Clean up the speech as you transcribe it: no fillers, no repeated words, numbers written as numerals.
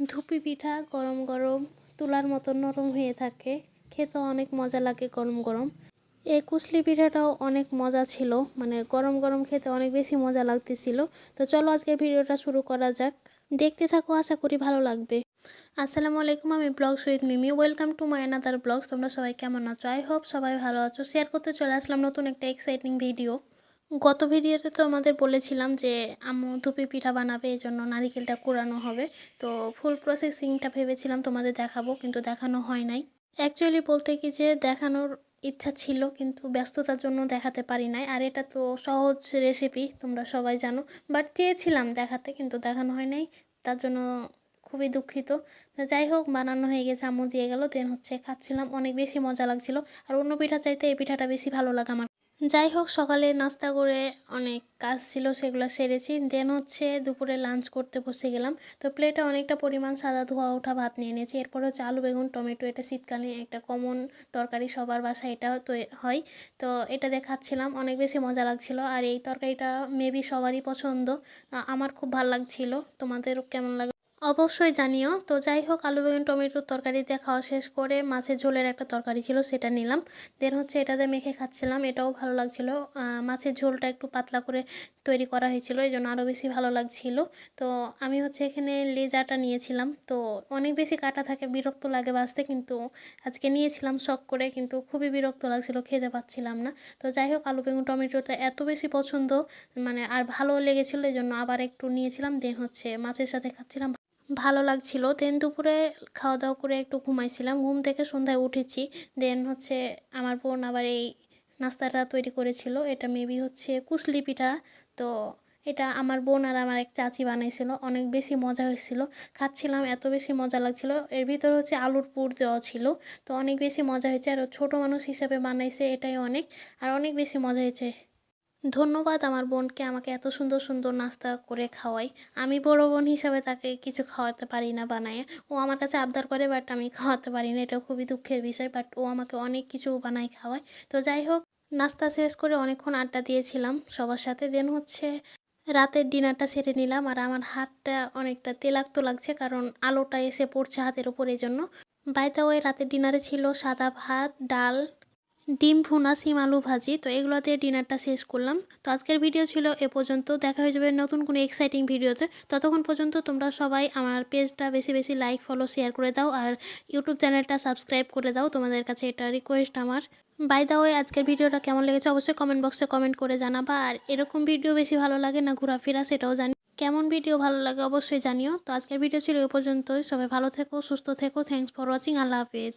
ধুপি পিঠা গরম গরম তুলার মতো নরম হয়ে থাকে, খেতে অনেক মজা লাগে গরম গরম। এই কুশলি পিঠাটাও অনেক মজা ছিল, মানে গরম গরম খেতে অনেক বেশি মজা লাগতেছিল। তো চলো আজকে ভিডিওটা শুরু করা যাক, দেখতে থাকো, আশা করি ভালো লাগবে। আসসালামু আলাইকুম, আমি blogs with Mimi, welcome to my another blogs. তোমরা সবাই কেমন আছো? আই হোপ সবাই ভালো আছো। শেয়ার করতে চলে আসলাম নতুন একটা এক্সাইটিং ভিডিও। গত ভিডিওতে তো আমাদের বলেছিলাম যে আম্মু ধুপি পিঠা বানাবে, এই জন্য নারিকেলটা কুড়ানো হবে। তো ফুল প্রসেসিংটা ভেবেছিলাম তোমাদের দেখাবো, কিন্তু দেখানো হয় নাই। অ্যাকচুয়ালি বলতে কি যে দেখানোর ইচ্ছা ছিল, কিন্তু ব্যস্ততার জন্য দেখাতে পারি নাই। আর এটা তো সহজ রেসিপি, তোমরা সবাই জানো, বাট চেয়েছিলাম দেখাতে, কিন্তু দেখানো হয় নাই। তার জন্য খুবই দুঃখিত। তো যাই হোক, বানানো হয়ে গেছে, আম্মু দিয়ে গেল, দেন হচ্ছে খাচ্ছিলাম, অনেক বেশি মজা লাগছিল। আর অন্য পিঠা চাইতে এই পিঠাটা বেশি ভালো লাগে আমার। যাই হোক, সকালে নাস্তা করে অনেক কাজ ছিল, সেগুলো সেরেছি। দেন হচ্ছে দুপুরে লাঞ্চ করতে বসে গেলাম। তো প্লেটে অনেকটা পরিমাণ সাদা ধোয়া ওঠা ভাত নিয়ে নিয়েছি। এরপর হচ্ছে আলু বেগুন টমেটো, এটা শীতকালে একটা কমন তরকারি, সবার বাসায় এটা তো হয়। তো এটা দিয়ে খাচ্ছিলাম, অনেক বেশি মজা লাগছিল। আর এই তরকারিটা মেবি সবারই পছন্দ, আমার খুব ভালো লাগছিল। তোমাদের কেমন লাগে অবশ্যই জানিও। তো যাই হোক, আলু বেগুন টমেটোর তরকারি দিয়ে খাওয়া শেষ করে মাছের ঝোলের একটা তরকারি ছিল, সেটা নিলাম। দেন হচ্ছে এটাতে মেখে খাচ্ছিলাম, এটাও ভালো লাগছিল। মাছের ঝোলটা একটু পাতলা করে তৈরি করা হয়েছিল, এই জন্য আরও বেশি ভালো লাগছিল। তো আমি হচ্ছে এখানে লেজাটা নিয়েছিলাম। তো অনেক বেশি কাটা থাকে, বিরক্ত লাগে বাছতে, কিন্তু আজকে নিয়েছিলাম শখ করে, কিন্তু খুবই বিরক্ত লাগছিল, খেতে পাচ্ছিলাম না। তো যাই হোক, আলু বেগুন টমেটোটা এত বেশি পছন্দ, মানে আর ভালো লেগেছিলো, এই জন্য আবার একটু নিয়েছিলাম। দেন হচ্ছে মাছের সাথে খাচ্ছিলাম, ভালো লাগছিল। দেন দুপুরে খাওয়া দাওয়া করে একটু ঘুমাইছিলাম, ঘুম থেকে সন্ধ্যায় উঠেছি। দেন হচ্ছে আমার বোন আবার এই নাস্তাটা তৈরি করেছিল, এটা মেবি হচ্ছে কুশলি পিঠা। তো এটা আমার বোন আর আমার এক চাচি বানাইছিল, অনেক বেশি মজা হয়েছিল। খাচ্ছিলাম, এত বেশি মজা লাগছিল। এর ভিতরে হচ্ছে আলুর পুর দেওয়া ছিল, তো অনেক বেশি মজা হয়েছে। আর ছোটো মানুষ হিসেবে বানাইছে, এটাই অনেক, আর অনেক বেশি মজা হয়েছে। ধন্যবাদ আমার বোনকে, আমাকে এত সুন্দর সুন্দর নাস্তা করে খাওয়াই। আমি বড় বোন হিসাবে তাকে কিছু খাওয়াতে পারি না বানায়। ও আমার কাছে আবদার করে, বাট আমি খাওয়াতে পারি না, এটা খুবই দুঃখের বিষয়। বাট ও আমাকে অনেক কিছু বানাই খাওয়ায়। তো যাই হোক, নাস্তা শেষ করে অনেকক্ষণ আড্ডা দিয়েছিলাম সবার সাথে। দেন হচ্ছে রাতের ডিনারটা সেরে নিলাম। আর আমার হাতটা অনেকটা তেলাক্ত লাগছে, কারণ আলোটা এসে পড়ছে হাতের ওপর, এই জন্য। বাই দ্য ওয়ে, রাতের ডিনারে ছিল সাদা ভাত, ডাল, ডিম ভুনা, সিম আলু ভাজি। তো এগুলো দিয়ে ডিনারটা শেষ করলাম। তো আজকের ভিডিও ছিল এ পর্যন্ত, দেখা হয়ে যাবে নতুন কোনো এক্সাইটিং ভিডিওতে। ততক্ষণ পর্যন্ত তোমরা সবাই আমার পেজটা বেশি বেশি লাইক ফলো শেয়ার করে দাও, আর ইউটিউব চ্যানেলটা সাবস্ক্রাইব করে দাও, তোমাদের কাছে এটা রিকোয়েস্ট আমার। বাই দ্য ওয়ে, আজকের ভিডিওটা কেমন লেগেছে অবশ্যই কমেন্ট বক্সে কমেন্ট করে জানাবা। আর এরকম ভিডিও বেশি ভালো লাগে না ঘোরাফেরা, সেটাও জানি। কেমন ভিডিও ভালো লাগে অবশ্যই জানিও। তো আজকের ভিডিও ছিল এ পর্যন্তই, সবাই ভালো থেকো, সুস্থ থেকো। থ্যাংকস ফর ওয়াচিং, আল্লাহ হাফেজ।